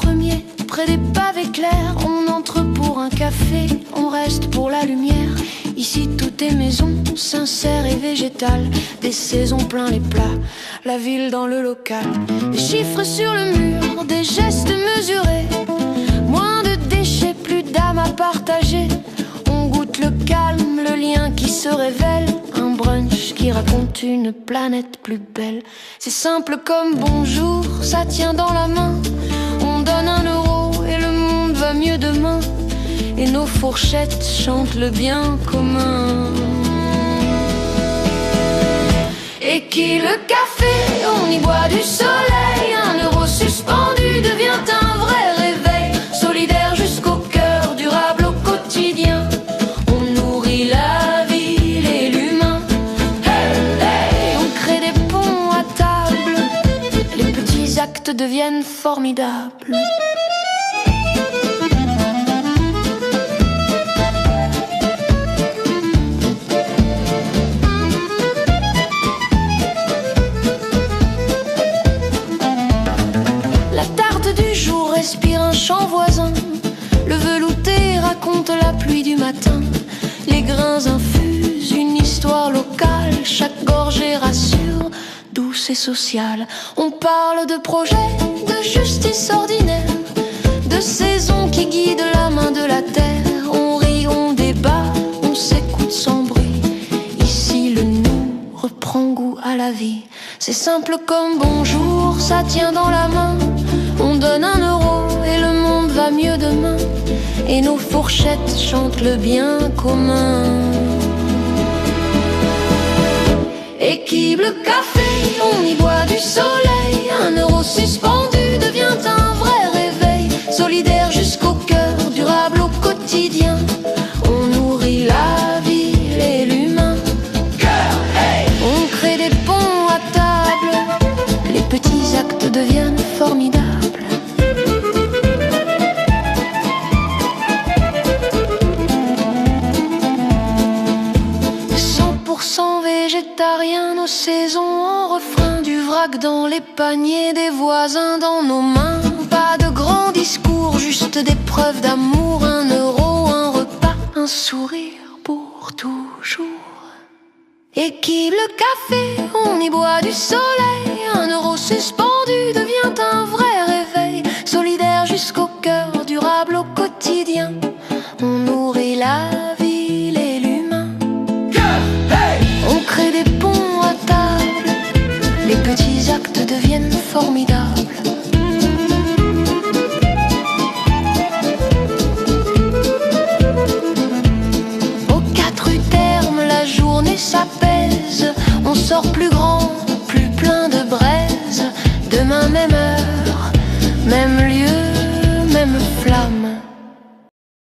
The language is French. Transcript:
premier, près des pavés clairs. On entre pour un café, on reste pour la lumière. Ici tout est maison, sincère et végétal. Des saisons plein les plats, la ville dans le local. Des chiffres sur le mur, des gestes mesurés. Moins de déchets, plus d'âme à partager. On goûte le calme, le lien qui se révèle. Un brunch qui raconte une planète plus belle. C'est simple comme bonjour, ça tient dans la main. On donne 1 euro et le monde va mieux demain. Et nos fourchettes chantent le bien commun. Et qui le café, on y boit du soleil. 1 euro suspendu devient un vrai réveil. Solidaire jusqu'au cœur, durable au quotidien. On nourrit la ville et l'humain. Hey, hey, on crée des ponts à table. Les petits actes deviennent formidables. Respire un chant voisin. Le velouté raconte la pluie du matin. Les grains infusent une histoire locale. Chaque gorgée rassure, douce et sociale. On parle de projets, de justice ordinaire, de saisons qui guident la main de la terre. On rit, on débat, on s'écoute sans bruit. Ici le nous reprend goût à la vie. C'est simple comme bonjour, ça tient dans la main. On donne 1 euro et le monde va mieux demain. Et nos fourchettes chantent le bien commun. Équipe le café, on y boit du soleil. 1 euro suspendu devient un vrai réveil. Solidaire jusqu'au cœur, durable au quotidien. On nourrit la ville et l'humain. Hey, on crée des ponts à table. Les petits actes deviennent formidables. Végétarien, nos saisons en refrain. Du vrac dans les paniers des voisins dans nos mains. Pas de grands discours, juste des preuves d'amour. 1 euro, un repas, un sourire pour toujours. Équipe le café, on y boit du soleil. 1 euro suspendu devient un vrai réveil. Solidaire jusqu'au cœur, durable au quotidien. On nourrit la ville et l'humain. On crée des ponts à table. Les petits actes deviennent formidables. Aux 4 termes, la journée s'apaise. On sort plus grand, plus plein de braise. Demain même